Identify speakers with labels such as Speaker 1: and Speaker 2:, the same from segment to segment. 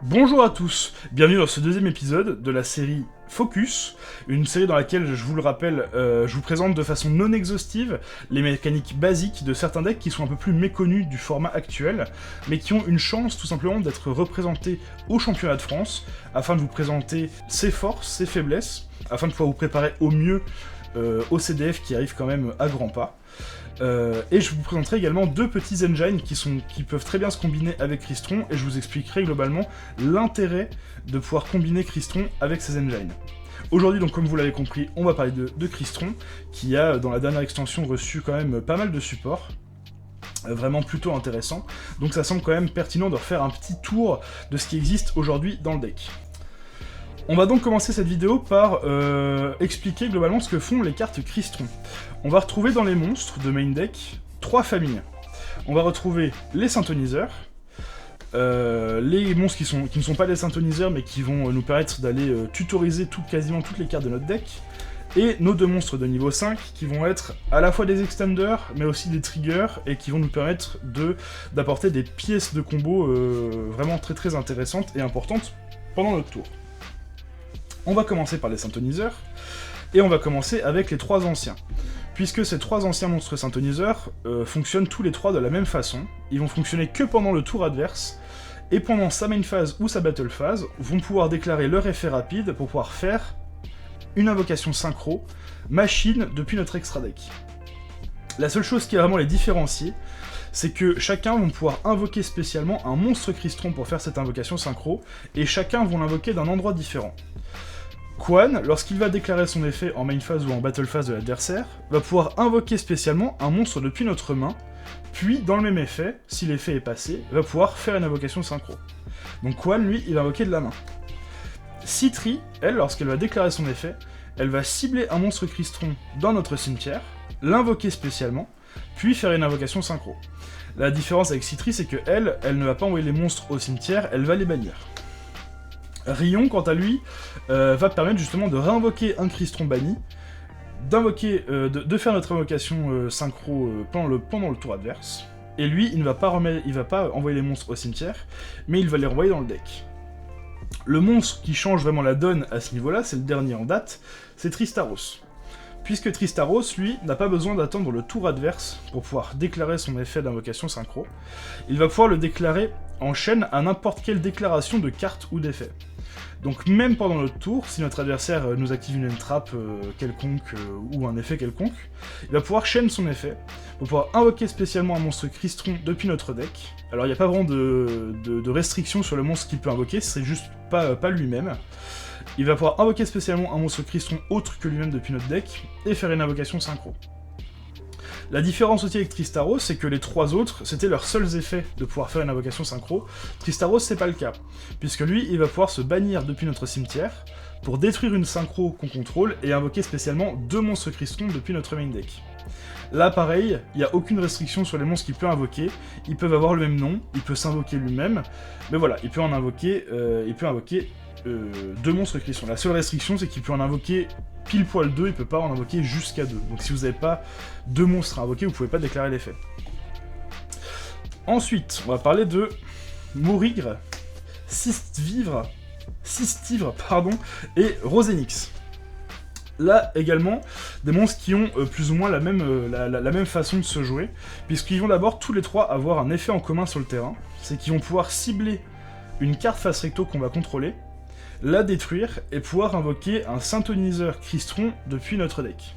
Speaker 1: Bonjour à tous, bienvenue dans ce deuxième épisode de la série Focus, une série dans laquelle, je vous le rappelle, je vous présente de façon non exhaustive les mécaniques basiques de certains decks qui sont un peu plus méconnus du format actuel, mais qui ont une chance tout simplement d'être représentés au championnat de France, afin de vous présenter ses forces, ses faiblesses, afin de pouvoir vous préparer au mieux au CDF qui arrive quand même à grands pas. Et je vous présenterai également deux petits engines qui peuvent très bien se combiner avec Crystron, et je vous expliquerai globalement l'intérêt de pouvoir combiner Crystron avec ces engines. Aujourd'hui, donc comme vous l'avez compris, on va parler de Crystron, qui a dans la dernière extension reçu quand même pas mal de supports, vraiment plutôt intéressant, donc ça semble quand même pertinent de refaire un petit tour de ce qui existe aujourd'hui dans le deck. On va donc commencer cette vidéo par expliquer globalement ce que font les cartes Crystron. On va retrouver dans les monstres de main deck trois familles. On va retrouver les synthoniseurs, les monstres qui ne sont pas des synthoniseurs mais qui vont nous permettre d'aller tutoriser quasiment toutes les cartes de notre deck, et nos deux monstres de niveau 5 qui vont être à la fois des extenders mais aussi des triggers et qui vont nous permettre d'apporter des pièces de combo vraiment très très intéressantes et importantes pendant notre tour. On va commencer par les synthoniseurs, et on va commencer avec les trois anciens. Puisque ces trois anciens monstres synthoniseurs fonctionnent tous les trois de la même façon, ils vont fonctionner que pendant le tour adverse, et pendant sa main phase ou sa battle phase, vont pouvoir déclarer leur effet rapide pour pouvoir faire une invocation synchro, machine depuis notre extra deck. La seule chose qui va vraiment les différencier, c'est que chacun va pouvoir invoquer spécialement un monstre Crystron pour faire cette invocation synchro, et chacun vont l'invoquer d'un endroit différent. Quan, lorsqu'il va déclarer son effet en main phase ou en battle phase de l'adversaire, va pouvoir invoquer spécialement un monstre depuis notre main, puis dans le même effet, si l'effet est passé, va pouvoir faire une invocation synchro. Donc Quan, lui, il va invoquer de la main. Citri, elle, lorsqu'elle va déclarer son effet, elle va cibler un monstre Crystron dans notre cimetière, l'invoquer spécialement, puis faire une invocation synchro. La différence avec Citri, c'est que elle ne va pas envoyer les monstres au cimetière, elle va les bannir. Rion, quant à lui, va permettre justement de réinvoquer un Crystron banni, de faire notre invocation synchro pendant le tour adverse, et lui, il ne va pas envoyer les monstres au cimetière, mais il va les renvoyer dans le deck. Le monstre qui change vraiment la donne à ce niveau-là, c'est le dernier en date, c'est Tristaros. Puisque Tristaros, lui, n'a pas besoin d'attendre le tour adverse pour pouvoir déclarer son effet d'invocation synchro, il va pouvoir le déclarer en chaîne à n'importe quelle déclaration de carte ou d'effet. Donc même pendant notre tour, si notre adversaire nous active une trap quelconque ou un effet quelconque, il va pouvoir chaîne son effet, pour pouvoir invoquer spécialement un monstre Crystron depuis notre deck. Alors il n'y a pas vraiment de restriction sur le monstre qu'il peut invoquer, c'est juste pas lui-même. Il va pouvoir invoquer spécialement un monstre Crystron autre que lui-même depuis notre deck, et faire une invocation synchro. La différence aussi avec Tristaros, c'est que les trois autres, c'était leurs seuls effets de pouvoir faire une invocation synchro. Tristaros, c'est pas le cas, puisque lui, il va pouvoir se bannir depuis notre cimetière, pour détruire une synchro qu'on contrôle, et invoquer spécialement deux monstres Crystron depuis notre main deck. Là, pareil, il n'y a aucune restriction sur les monstres qu'il peut invoquer, ils peuvent avoir le même nom, il peut s'invoquer lui-même, mais voilà, il peut invoquer deux monstres Crystron. La seule restriction, c'est qu'il peut en invoquer pile poil 2, il peut pas en invoquer jusqu'à 2. Donc si vous n'avez pas deux monstres à invoquer, vous pouvez pas déclarer l'effet. Ensuite, on va parler de Morigre, Sistivre, et Rosenix. Là également, des monstres qui ont plus ou moins la même façon de se jouer, puisqu'ils vont d'abord tous les trois avoir un effet en commun sur le terrain, c'est qu'ils vont pouvoir cibler une carte face recto qu'on va contrôler, la détruire et pouvoir invoquer un synthoniseur Crystron depuis notre deck.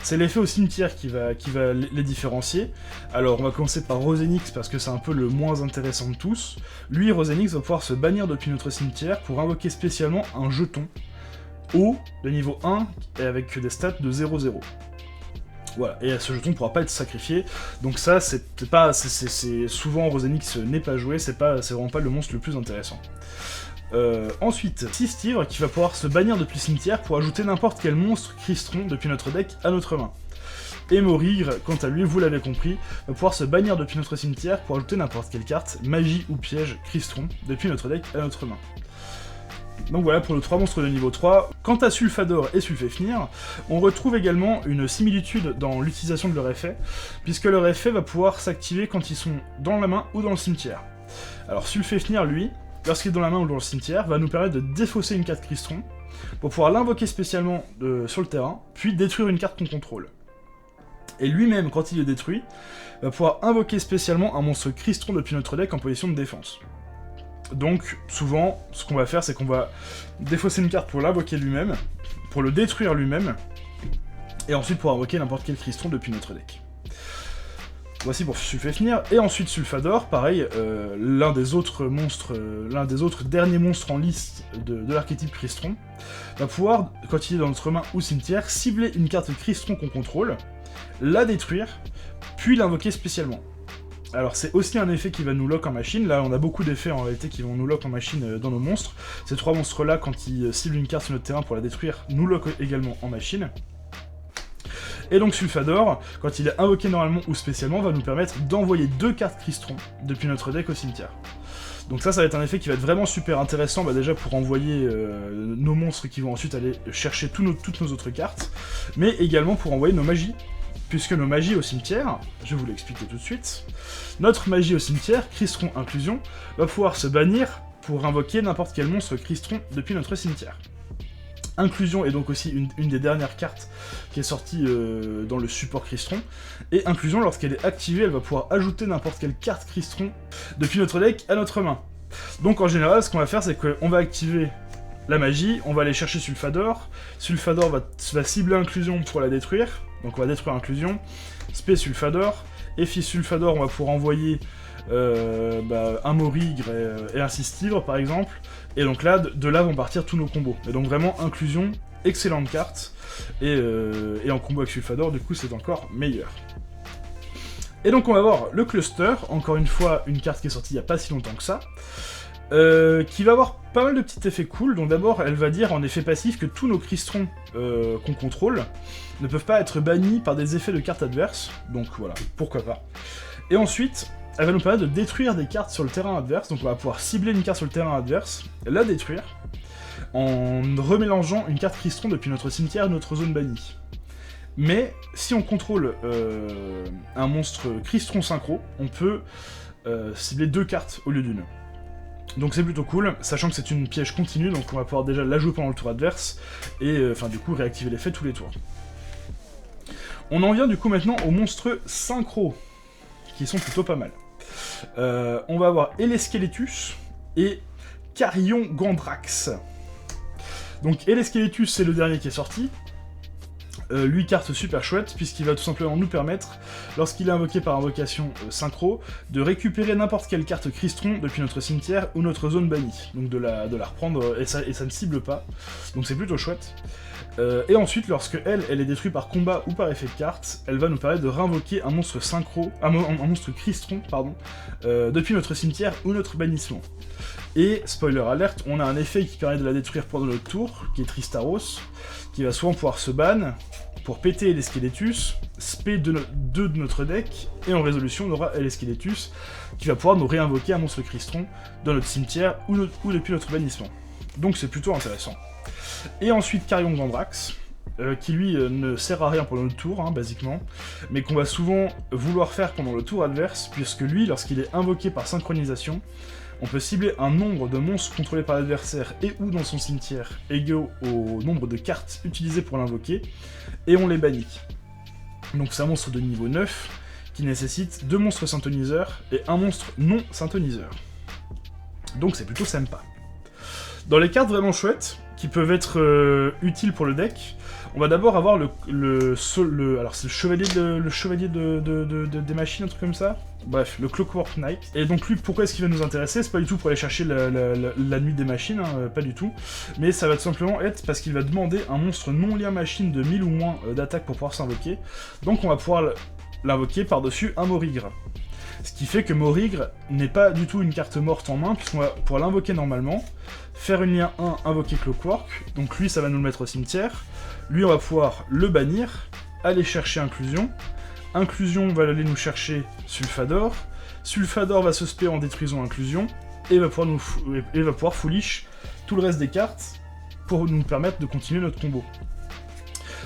Speaker 1: C'est l'effet au cimetière qui va les différencier. Alors on va commencer par Rosenix parce que c'est un peu le moins intéressant de tous. Lui, Rosenix va pouvoir se bannir depuis notre cimetière pour invoquer spécialement un jeton haut de niveau 1 et avec des stats de 0-0. Voilà, et ce jeton ne pourra pas être sacrifié, donc ça, c'est souvent Rosenix n'est pas joué, c'est vraiment pas le monstre le plus intéressant. Ensuite, Sistivre qui va pouvoir se bannir depuis le cimetière pour ajouter n'importe quel monstre Crystron depuis notre deck à notre main. Et Morigre, quant à lui, vous l'avez compris, va pouvoir se bannir depuis notre cimetière pour ajouter n'importe quelle carte, magie ou piège Crystron, depuis notre deck à notre main. Donc voilà pour nos trois monstres de niveau 3. Quant à Sulfador et Sulféfnir, on retrouve également une similitude dans l'utilisation de leur effet, puisque leur effet va pouvoir s'activer quand ils sont dans la main ou dans le cimetière. Alors Sulféfnir, lui, lorsqu'il est dans la main ou dans le cimetière, va nous permettre de défausser une carte Crystron, pour pouvoir l'invoquer spécialement sur le terrain, puis détruire une carte qu'on contrôle. Et lui-même, quand il est détruit, va pouvoir invoquer spécialement un monstre Crystron depuis notre deck en position de défense. Donc, souvent, ce qu'on va faire, c'est qu'on va défausser une carte pour l'invoquer lui-même, pour le détruire lui-même, et ensuite pour invoquer n'importe quel Crystron depuis notre deck. Voici pour Sulfefnir, et ensuite Sulfador, pareil, l'un des autres derniers monstres en liste de l'archétype Crystron, va pouvoir, quand il est dans notre main ou cimetière, cibler une carte Crystron qu'on contrôle, la détruire, puis l'invoquer spécialement. Alors c'est aussi un effet qui va nous lock en machine, là on a beaucoup d'effets en réalité qui vont nous lock en machine dans nos monstres. Ces trois monstres là, quand ils ciblent une carte sur notre terrain pour la détruire, nous lock également en machine. Et donc Sulfador, quand il est invoqué normalement ou spécialement, va nous permettre d'envoyer 2 cartes Crystron depuis notre deck au cimetière. Donc ça va être un effet qui va être vraiment super intéressant, déjà pour envoyer nos monstres qui vont ensuite aller chercher toutes nos autres cartes, mais également pour envoyer nos magies. Puisque nos magies au cimetière, je vais vous l'expliquer tout de suite, notre magie au cimetière, Crystron Inclusion, va pouvoir se bannir pour invoquer n'importe quel monstre Crystron depuis notre cimetière. Inclusion est donc aussi une des dernières cartes qui est sortie dans le support Crystron, et Inclusion, lorsqu'elle est activée, elle va pouvoir ajouter n'importe quelle carte Crystron depuis notre deck à notre main. Donc en général, ce qu'on va faire, c'est qu'on va activer la magie, on va aller chercher Sulfador, Sulfador va cibler Inclusion pour la détruire, donc on va détruire Inclusion, Spé Sulfador, et Fils Sulfador, on va pouvoir envoyer un Morigre et un Sistivre par exemple, et donc là, de là vont partir tous nos combos. Et donc vraiment, Inclusion, excellente carte, et en combo avec Sulfador, du coup c'est encore meilleur. Et donc on va voir le Cluster, encore une fois une carte qui est sortie il n'y a pas si longtemps que ça, qui va avoir pas mal de petits effets cool. Donc d'abord, elle va dire en effet passif que tous nos Crystrons qu'on contrôle ne peuvent pas être bannis par des effets de cartes adverses, donc voilà, pourquoi pas. Et ensuite, elle va nous permettre de détruire des cartes sur le terrain adverse, donc on va pouvoir cibler une carte sur le terrain adverse, la détruire, en remélangeant une carte Crystron depuis notre cimetière et notre zone bannie. Mais si on contrôle un monstre Crystron synchro, on peut cibler 2 cartes au lieu d'une. Donc c'est plutôt cool, sachant que c'est une piège continue, donc on va pouvoir déjà la jouer pendant le tour adverse, et du coup réactiver l'effet tous les tours. On en vient du coup maintenant aux monstres synchro, qui sont plutôt pas mal. On va avoir Elesqueletus et Carillon Gandrax. Donc Elesqueletus, c'est le dernier qui est sorti. Lui, carte super chouette, puisqu'il va tout simplement nous permettre, lorsqu'il est invoqué par invocation synchro, de récupérer n'importe quelle carte Crystron depuis notre cimetière ou notre zone bannie. Donc de la reprendre, et ça ne cible pas. Donc c'est plutôt chouette. Et ensuite, lorsque elle est détruite par combat ou par effet de carte, elle va nous permettre de réinvoquer un monstre synchro, un monstre Crystron, pardon, depuis notre cimetière ou notre bannissement. Et, spoiler alert, on a un effet qui permet de la détruire pendant notre tour, qui est Tristaros, qui va souvent pouvoir se ban pour péter Elesqueletus, spé 2 de notre deck, et en résolution on aura Elesqueletus, qui va pouvoir nous réinvoquer un monstre Crystron dans notre cimetière ou depuis notre bannissement. Donc c'est plutôt intéressant. Et ensuite Carillon Gandrax, qui lui ne sert à rien pendant le tour, basiquement, mais qu'on va souvent vouloir faire pendant le tour adverse, puisque lui, lorsqu'il est invoqué par synchronisation, on peut cibler un nombre de monstres contrôlés par l'adversaire et ou dans son cimetière égaux au nombre de cartes utilisées pour l'invoquer, et on les bannit. Donc c'est un monstre de niveau 9, qui nécessite 2 monstres synthoniseurs et un monstre non synthoniseur. Donc c'est plutôt sympa. Dans les cartes vraiment chouettes, qui peuvent être utiles pour le deck, on va d'abord avoir alors c'est le chevalier des machines, un truc comme ça. Bref, le Clockwork Knight. Et donc lui, pourquoi est-ce qu'il va nous intéresser? C'est pas du tout pour aller chercher la nuit des machines, pas du tout. Mais ça va tout simplement être parce qu'il va demander un monstre non lien machine de 1000 ou moins d'attaque pour pouvoir s'invoquer. Donc on va pouvoir l'invoquer par-dessus un Morigre. Ce qui fait que Morigre n'est pas du tout une carte morte en main, puisqu'on va pouvoir l'invoquer normalement, faire une lien 1, invoquer Clockwork, donc lui ça va nous le mettre au cimetière, lui on va pouvoir le bannir, aller chercher Inclusion, Inclusion va aller nous chercher Sulfador, Sulfador va se spé en détruisant Inclusion, et va pouvoir foolish tout le reste des cartes pour nous permettre de continuer notre combo.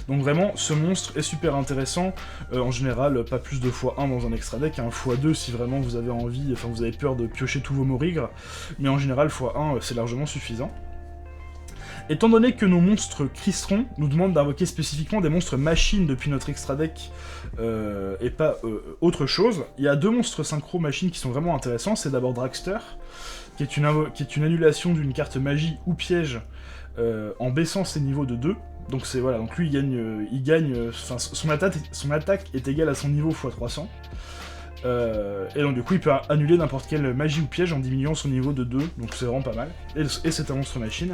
Speaker 1: Donc vraiment, ce monstre est super intéressant. En général, pas plus de x1 dans un extra deck, un x2 si vraiment vous avez envie, enfin vous avez peur de piocher tous vos Morigres, mais en général, x1 c'est largement suffisant. Étant donné que nos monstres Crystron nous demandent d'invoquer spécifiquement des monstres machines depuis notre extra deck et pas autre chose, il y a deux monstres synchro machines qui sont vraiment intéressants. C'est d'abord Dragster, qui est une annulation d'une carte magie ou piège en baissant ses niveaux de 2. Donc c'est voilà, donc lui il gagne son attaque est égale à son niveau x 300. Et donc du coup il peut annuler n'importe quelle magie ou piège en diminuant son niveau de 2, donc c'est vraiment pas mal. Et c'est un monstre machine.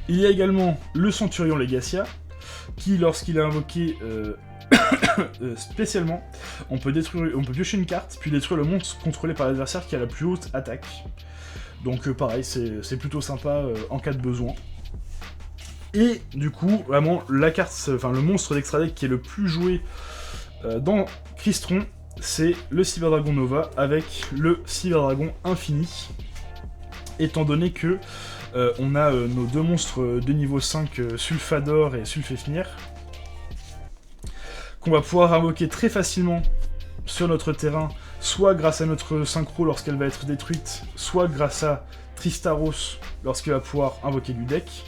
Speaker 1: Il y a également le Centurion Legacia, qui lorsqu'il est invoqué spécialement, on peut piocher une carte, puis détruire le monstre contrôlé par l'adversaire qui a la plus haute attaque. Donc pareil, c'est plutôt sympa en cas de besoin. Et du coup, vraiment, le monstre d'extra deck qui est le plus joué dans Crystron, c'est le Cyberdragon Nova avec le Cyberdragon Infini. Étant donné que on a nos deux monstres de niveau 5, Sulfador et Sulfefnir, qu'on va pouvoir invoquer très facilement sur notre terrain, soit grâce à notre synchro lorsqu'elle va être détruite, soit grâce à Tristaros lorsqu'il va pouvoir invoquer du deck.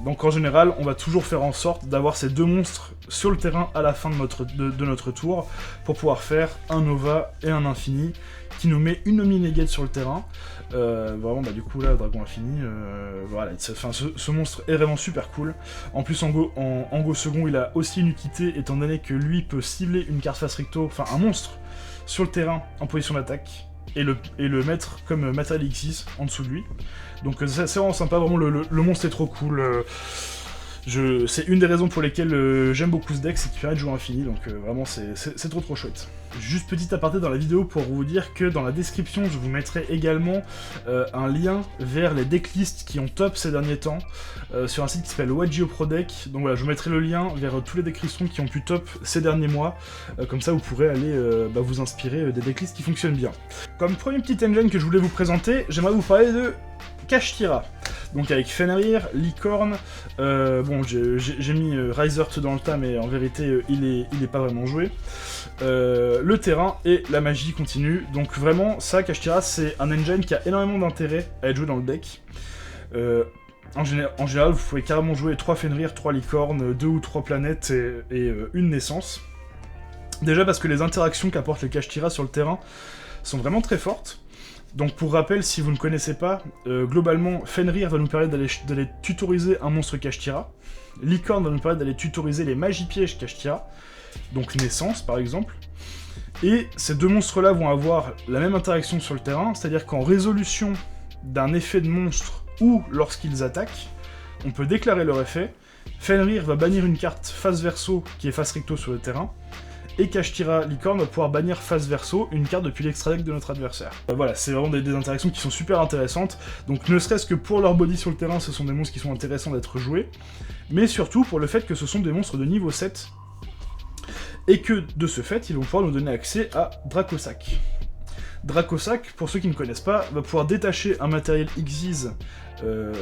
Speaker 1: Donc en général, on va toujours faire en sorte d'avoir ces deux monstres sur le terrain à la fin de notre tour, pour pouvoir faire un Nova et un Infini, qui nous met une Omni-Negate sur le terrain. Vraiment, du coup là, Dragon Infini, voilà, ce monstre est vraiment super cool. En plus, en go second, il a aussi une utilité, étant donné que lui peut cibler une carte face recto, enfin un monstre, sur le terrain en position d'attaque, et le mettre comme matériel X6 en dessous de lui. Donc c'est vraiment sympa, vraiment le monstre est trop cool. C'est une des raisons pour lesquelles j'aime beaucoup ce deck, c'est qu'il permet de jouer infini, donc vraiment c'est trop chouette. Juste petit aparté dans la vidéo pour vous dire que dans la description je vous mettrai également un lien vers les decklists qui ont top ces derniers temps sur un site qui s'appelle Wagio Pro Deck. Donc voilà, je vous mettrai le lien vers tous les decks Crystron qui ont pu top ces derniers mois, comme ça vous pourrez aller vous inspirer des decklists qui fonctionnent bien. Comme premier petit engine que je voulais vous présenter, j'aimerais vous parler de Kashtira. Donc avec Fenrir, Licorne, bon j'ai mis Risert dans le tas, mais en vérité il est pas vraiment joué. Le terrain et la magie continue, donc vraiment ça, Kashtira, c'est un engine qui a énormément d'intérêt à être joué dans le deck. En général, vous pouvez carrément jouer 3 Fenrir, 3 Licornes, 2 ou 3 planètes et une naissance. Déjà parce que les interactions qu'apporte les Kashtira sur le terrain sont vraiment très fortes. Donc pour rappel, si vous ne connaissez pas, globalement, Fenrir va nous permettre d'aller tutoriser un monstre Kashtira. Licorne va nous permettre d'aller tutoriser les magies pièges Kashtira, donc Naissance par exemple. Et ces deux monstres-là vont avoir la même interaction sur le terrain, c'est-à-dire qu'en résolution d'un effet de monstre ou lorsqu'ils attaquent, on peut déclarer leur effet. Fenrir va bannir une carte face verso qui est face recto sur le terrain, et Kashtira Licorne va pouvoir bannir face verso une carte depuis l'extra deck de notre adversaire. Voilà, c'est vraiment des interactions qui sont super intéressantes, donc ne serait-ce que pour leur body sur le terrain, ce sont des monstres qui sont intéressants d'être joués, mais surtout pour le fait que ce sont des monstres de niveau 7, et que de ce fait, ils vont pouvoir nous donner accès à Dracosac. Dracosac, pour ceux qui ne connaissent pas, va pouvoir détacher un matériel Xyz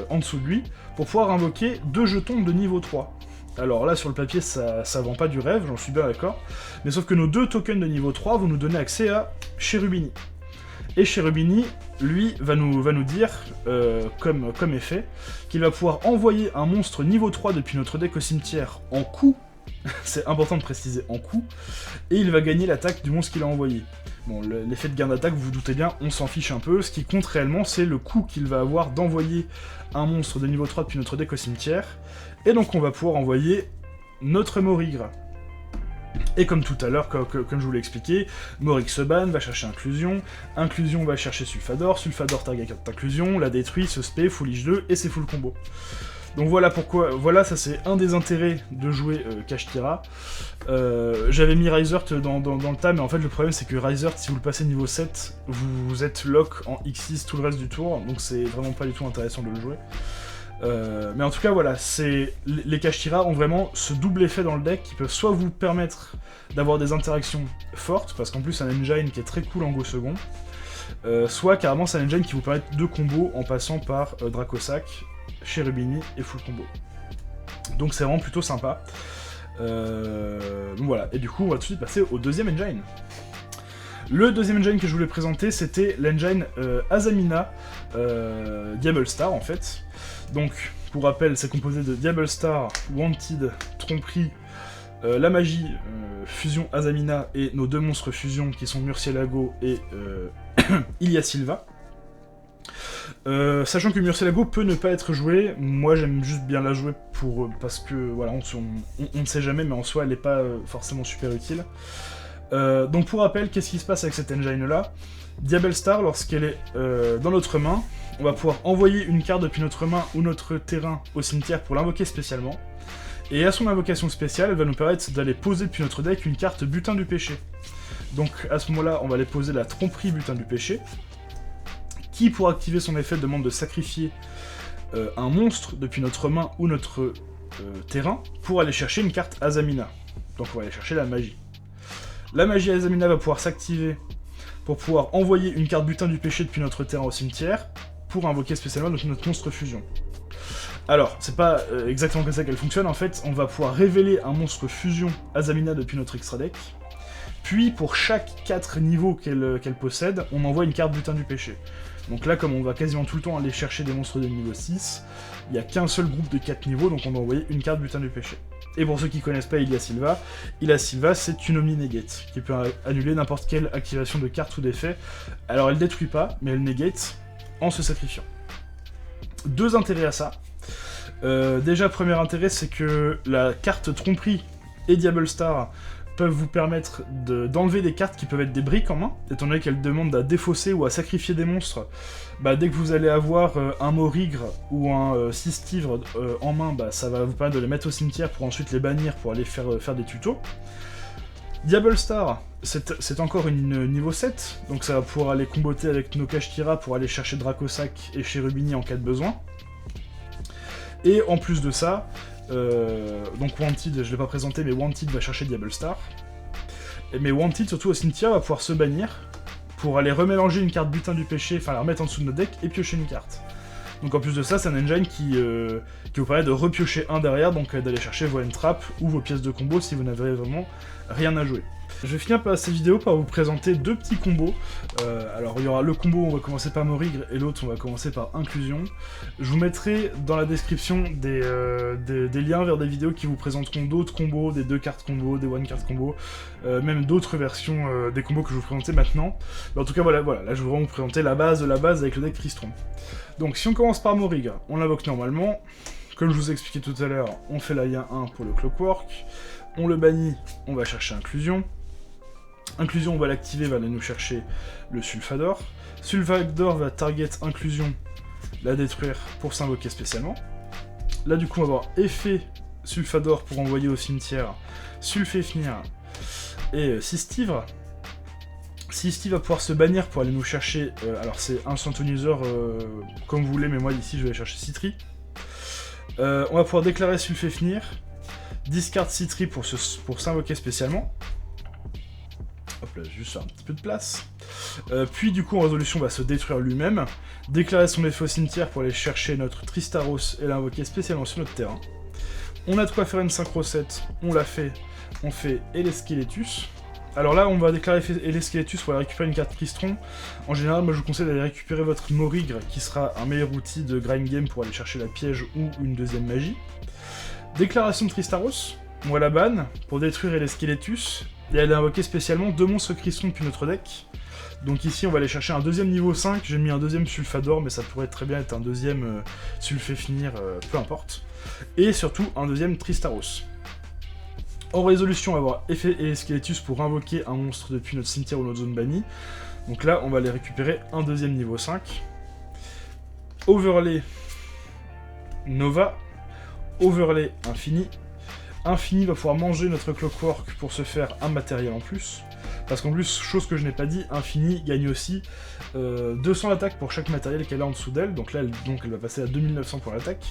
Speaker 1: en dessous de lui, pour pouvoir invoquer 2 jetons de niveau 3. Alors là, sur le papier, ça vend pas du rêve, j'en suis bien d'accord, mais sauf que nos 2 tokens de niveau 3 vont nous donner accès à Cherubini. Et Cherubini, lui, va nous dire, comme effet, qu'il va pouvoir envoyer un monstre niveau 3 depuis notre deck au cimetière en coup, c'est important de préciser en coup, et il va gagner l'attaque du monstre qu'il a envoyé. Bon, l'effet de gain d'attaque, vous vous doutez bien, on s'en fiche un peu, ce qui compte réellement, c'est le coût qu'il va avoir d'envoyer un monstre de niveau 3 depuis notre deck au cimetière, et donc on va pouvoir envoyer notre Morigre. Et comme tout à l'heure, comme je vous l'ai expliqué, Morigre se banne, va chercher Inclusion, Inclusion va chercher Sulfador, Sulfador target Inclusion, la détruit, se spé, foolish 2, et c'est full combo. Donc voilà pourquoi, voilà, ça c'est un des intérêts de jouer Kashtira. J'avais mis Risert dans le tas, mais en fait le problème c'est que Risert, si vous le passez niveau 7, vous êtes lock en X6 tout le reste du tour, donc c'est vraiment pas du tout intéressant de le jouer. Mais en tout cas voilà, les Kashtira ont vraiment ce double effet dans le deck qui peuvent soit vous permettre d'avoir des interactions fortes, parce qu'en plus c'est un engine qui est très cool en go second, soit carrément c'est un engine qui vous permet de combo en passant par Dracosac, Cherubini et full combo. Donc c'est vraiment plutôt sympa. Donc voilà, et du coup on va tout de suite passer au deuxième engine. Le deuxième engine que je voulais présenter, c'était l'engine Azamina Diable Star en fait. Donc, pour rappel, c'est composé de Diable Star, Wanted, Tromperie, la magie, Fusion Azamina et nos deux monstres fusion qui sont Murcielago et Ilia Silva. Sachant que Murcielago peut ne pas être jouée, moi j'aime juste bien la jouer parce que voilà, on ne sait jamais, mais en soi elle n'est pas forcément super utile. Donc pour rappel, qu'est-ce qui se passe avec cette engine là? Diable Star, lorsqu'elle est dans notre main, on va pouvoir envoyer une carte depuis notre main ou notre terrain au cimetière pour l'invoquer spécialement. Et à son invocation spéciale, elle va nous permettre d'aller poser depuis notre deck une carte Butin du Péché. Donc à ce moment-là, on va aller poser la Tromperie Butin du Péché, qui pour activer son effet demande de sacrifier un monstre depuis notre main ou notre terrain pour aller chercher une carte Azamina. Donc on va aller chercher la magie. La magie Azamina va pouvoir s'activer pour pouvoir envoyer une carte Butin du Péché depuis notre terrain au cimetière pour invoquer spécialement notre monstre fusion. Alors, c'est pas exactement comme ça qu'elle fonctionne, en fait, on va pouvoir révéler un monstre fusion Azamina depuis notre extra deck, puis pour chaque 4 niveaux qu'elle possède, on envoie une carte Butin du Péché. Donc là, comme on va quasiment tout le temps aller chercher des monstres de niveau 6, il n'y a qu'un seul groupe de 4 niveaux, donc on va envoyer une carte Butin du Péché. Et pour ceux qui connaissent pas Ilia Silva c'est une Omni-Negate, qui peut annuler n'importe quelle activation de carte ou d'effet. Alors elle détruit pas, mais elle negate en se sacrifiant. Deux intérêts à ça. Déjà, premier intérêt, c'est que la carte Tromperie et Diable Star peuvent vous permettre d'enlever des cartes qui peuvent être des briques en main, étant donné qu'elles demandent à défausser ou à sacrifier des monstres. Bah, dès que vous allez avoir un Morigre ou un Sistivre en main, bah, ça va vous permettre de les mettre au cimetière pour ensuite les bannir pour aller faire des tutos. Diable Star, c'est encore une niveau 7, donc ça va pouvoir aller comboter avec Nokashtira pour aller chercher Dracosac et Cherubini en cas de besoin. Et en plus de ça, donc Wanted, je l'ai pas présenté, mais Wanted va chercher Diable Star. Mais Wanted, surtout au cimetière, va pouvoir se bannir pour aller remélanger une carte Butin du Péché, enfin la remettre en dessous de notre deck et piocher une carte. Donc en plus de ça, c'est un engine qui vous permet de repiocher un derrière, donc d'aller chercher vos end-traps ou vos pièces de combo si vous n'avez vraiment rien à jouer. Je vais finir par cette vidéo par vous présenter deux petits combos. Alors il y aura le combo, on va commencer par Morigre, et l'autre on va commencer par Inclusion. Je vous mettrai dans la description des liens vers des vidéos qui vous présenteront d'autres combos, des 2 cartes combo, des 1 card combo, même d'autres versions des combos que je vais vous présenter maintenant. Mais en tout cas voilà, là je vais vraiment vous présenter la base de la base avec le deck Tristram. Donc si on commence par Morigre, on l'invoque normalement. Comme je vous ai expliqué tout à l'heure, on fait la lien 1 pour le Clockwork. On le bannit, on va chercher Inclusion. Inclusion, on va l'activer, va aller nous chercher le Sulfador. Sulfador va target Inclusion, la détruire pour s'invoquer spécialement. Là du coup on va avoir effet Sulfador pour envoyer au cimetière Sulféfnir et Sistivre. Sistivre va pouvoir se bannir pour aller nous chercher, alors c'est Instant User comme vous voulez, mais moi ici je vais aller chercher Citri. On va pouvoir déclarer Sulféfnir, discard Citri pour s'invoquer spécialement. Hop là, juste un petit peu de place. Puis du coup en résolution va se détruire lui-même, déclarer son effet au cimetière pour aller chercher notre Tristaros et l'invoquer spécialement sur notre terrain. On a de quoi faire une synchro 7, on l'a fait, on fait Elesqueletus. Alors là on va déclarer Elesqueletus pour aller récupérer une carte Tristron. En général moi je vous conseille d'aller récupérer votre Morigre qui sera un meilleur outil de grind game pour aller chercher la piège ou une deuxième magie. Déclaration de Tristaros, on va la ban pour détruire Elesqueletus. Et elle a invoqué spécialement 2 monstres Cristron depuis notre deck. Donc ici on va aller chercher un deuxième niveau 5, j'ai mis un deuxième Sulfador, mais ça pourrait très bien être un deuxième Sulféfnir, peu importe. Et surtout un deuxième Tristaros. En résolution on va avoir effet Elesqueletus pour invoquer un monstre depuis notre cimetière ou notre zone bannie. Donc là on va aller récupérer un deuxième niveau 5. Overlay Nova. Overlay Infini. Infini va pouvoir manger notre Clockwork pour se faire un matériel en plus. Parce qu'en plus, chose que je n'ai pas dit, Infini gagne aussi 200 d'attaque pour chaque matériel qu'elle a en dessous d'elle. Donc là, elle va passer à 2900 pour l'attaque.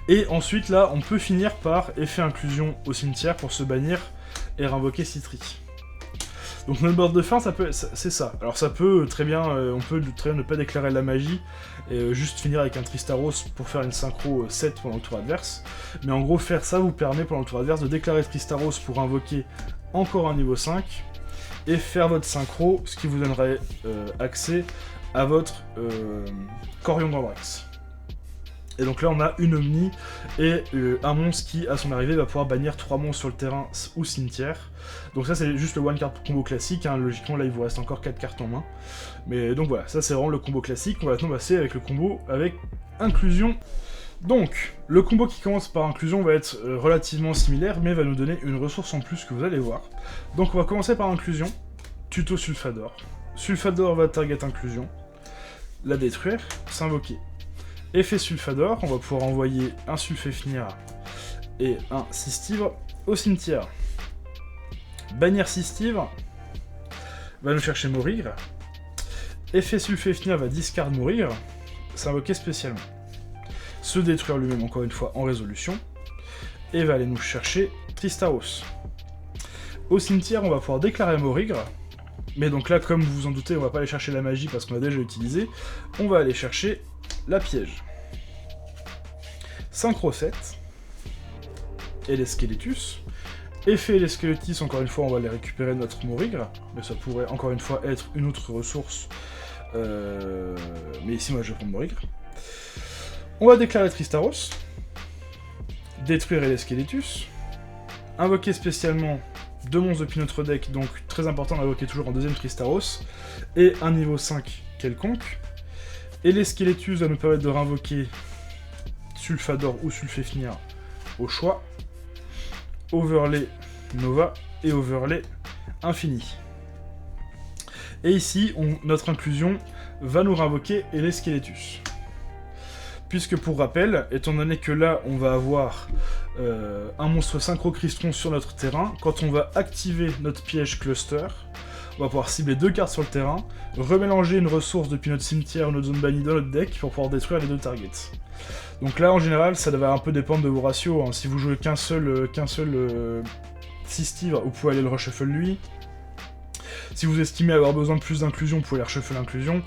Speaker 1: Et ensuite, là, on peut finir par effet Inclusion au cimetière pour se bannir et réinvoquer Citri. Donc notre board de fin, c'est ça. Alors ça peut très bien, on peut très bien ne pas déclarer la magie, et juste finir avec un Tristaros pour faire une synchro 7 pendant le tour adverse. Mais en gros, faire ça vous permet pendant le tour adverse de déclarer Tristaros pour invoquer encore un niveau 5, et faire votre synchro, ce qui vous donnerait accès à votre Corion d'Andrax. Et donc là on a une Omni et un monstre qui à son arrivée va pouvoir bannir 3 monstres sur le terrain ou cimetière. Donc ça c'est juste le one card combo classique, hein. Logiquement là il vous reste encore 4 cartes en main. Mais donc voilà, ça c'est vraiment le combo classique. On va maintenant passer avec le combo avec inclusion. Donc le combo qui commence par inclusion va être relativement similaire mais va nous donner une ressource en plus que vous allez voir. Donc on va commencer par inclusion, tuto Sulfador. Sulfador va target inclusion, la détruire, s'invoquer. Effet Sulfador, on va pouvoir envoyer un Sulféfnir et un Sistivre au cimetière. Bannir Sistivre va nous chercher Morigre. Effet Sulféfnir va discard Morigre, s'invoquer spécialement. Se détruire lui-même encore une fois en résolution. Et va aller nous chercher Tristaros. Au cimetière, on va pouvoir déclarer Morigre. Mais donc là, comme vous vous en doutez, on va pas aller chercher la magie parce qu'on l'a déjà utilisé. On va aller chercher la piège. Synchro 7. Et les Skeletus. Effet les Skeletus, encore une fois, on va aller récupérer notre Morigre. Mais ça pourrait encore une fois être une autre ressource. Mais ici, moi, je vais prendre Morigre. On va déclarer Tristaros. Détruire les Skeletus. Invoquer spécialement 2 monstres depuis notre deck, donc très important d'invoquer toujours en deuxième Tristaros. Et un niveau 5 quelconque. Et les Skeletus va nous permettre de réinvoquer Sulfador ou Sulféfnir au choix. Overlay Nova et Overlay Infini. Et ici, notre inclusion va nous réinvoquer les Skeletus. Puisque pour rappel, étant donné que là on va avoir un monstre Synchro Crystron sur notre terrain, quand on va activer notre piège Cluster, on va pouvoir cibler 2 cartes sur le terrain, remélanger une ressource depuis notre cimetière ou notre zone bannie dans notre deck pour pouvoir détruire les 2 targets. Donc là en général ça va un peu dépendre de vos ratios, hein. Si vous jouez qu'un seul Sistivre, vous pouvez aller le reshuffle lui. Si vous estimez avoir besoin de plus d'inclusion, vous pouvez aller reshuffle l'inclusion,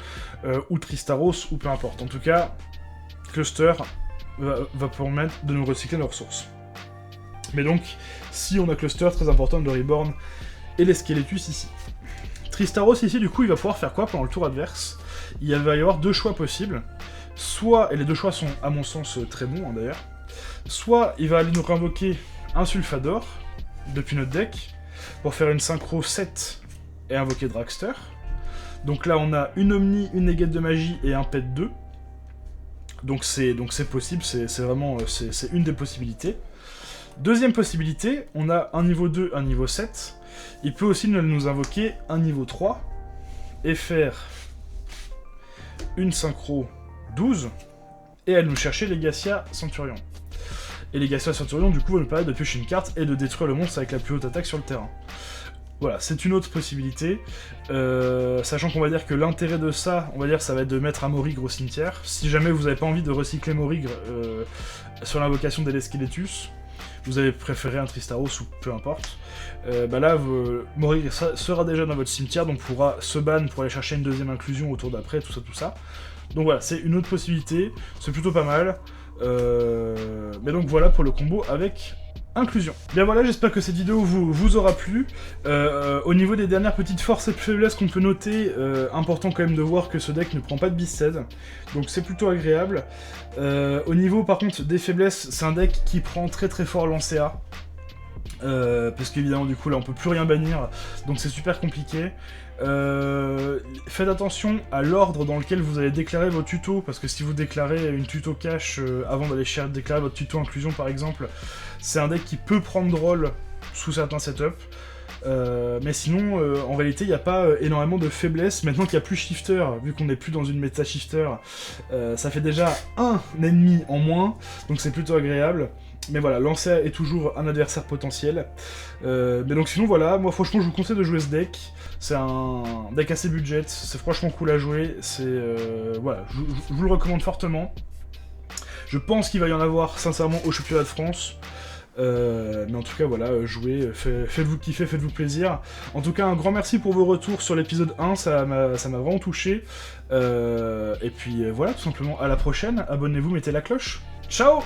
Speaker 1: ou Tristaros, ou peu importe. En tout cas, Cluster va permettre de nous recycler nos ressources. Mais donc, si on a Cluster, très important de Reborn et les Skeletus ici. Tristaros ici, du coup, il va pouvoir faire quoi pendant le tour adverse? Il va y avoir 2 choix possibles. Soit, et les 2 choix sont à mon sens très bons hein, d'ailleurs, soit il va aller nous réinvoquer un Sulfador depuis notre deck pour faire une synchro 7 et invoquer Dragster. Donc là on a une Omni, une Negate de magie et un Pet 2. Donc c'est possible, c'est vraiment c'est une des possibilités. Deuxième possibilité, on a un niveau 2, un niveau 7. Il peut aussi nous invoquer un niveau 3 et faire une synchro 12 et aller nous chercher Legacia Centurion. Et Legacia Centurion du coup va nous permettre de piocher une carte et de détruire le monstre avec la plus haute attaque sur le terrain. Voilà, c'est une autre possibilité, sachant qu'on va dire que l'intérêt de ça, on va dire, ça va être de mettre un Morigre au cimetière. Si jamais vous n'avez pas envie de recycler Morigre sur l'invocation des Skeletus, vous avez préféré un Tristaros ou peu importe, bah là, Morigre sera déjà dans votre cimetière, donc pourra se ban pour aller chercher une deuxième inclusion au tour d'après, tout ça. Donc voilà, c'est une autre possibilité, c'est plutôt pas mal. Mais donc voilà pour le combo avec inclusion. Bien voilà, j'espère que cette vidéo vous aura plu. Au niveau des dernières petites forces et faiblesses qu'on peut noter, important quand même de voir que ce deck ne prend pas de Beasted, donc c'est plutôt agréable. Au niveau par contre des faiblesses, c'est un deck qui prend très fort l'Ancea. Parce qu'évidemment du coup là on peut plus rien bannir, donc c'est super compliqué. Faites attention à l'ordre dans lequel vous allez déclarer vos tutos, parce que si vous déclarez une tuto cache avant d'aller déclarer votre tuto inclusion par exemple, c'est un deck qui peut prendre rôle sous certains setups. Mais sinon, en réalité, il n'y a pas énormément de faiblesses. Maintenant qu'il n'y a plus Shifter, vu qu'on n'est plus dans une méta Shifter, ça fait déjà un ennemi en moins, donc c'est plutôt agréable. Mais voilà, Lancea est toujours un adversaire potentiel. Mais donc sinon voilà, moi franchement je vous conseille de jouer ce deck. C'est un deck assez budget, c'est franchement cool à jouer. Voilà, je vous le recommande fortement. Je pense qu'il va y en avoir sincèrement au championnat de France. Mais en tout cas, voilà, jouez, faites-vous kiffer, faites-vous plaisir. En tout cas, un grand merci pour vos retours sur l'épisode 1, ça m'a vraiment touché. Et puis voilà, tout simplement, à la prochaine, abonnez-vous, mettez la cloche. Ciao!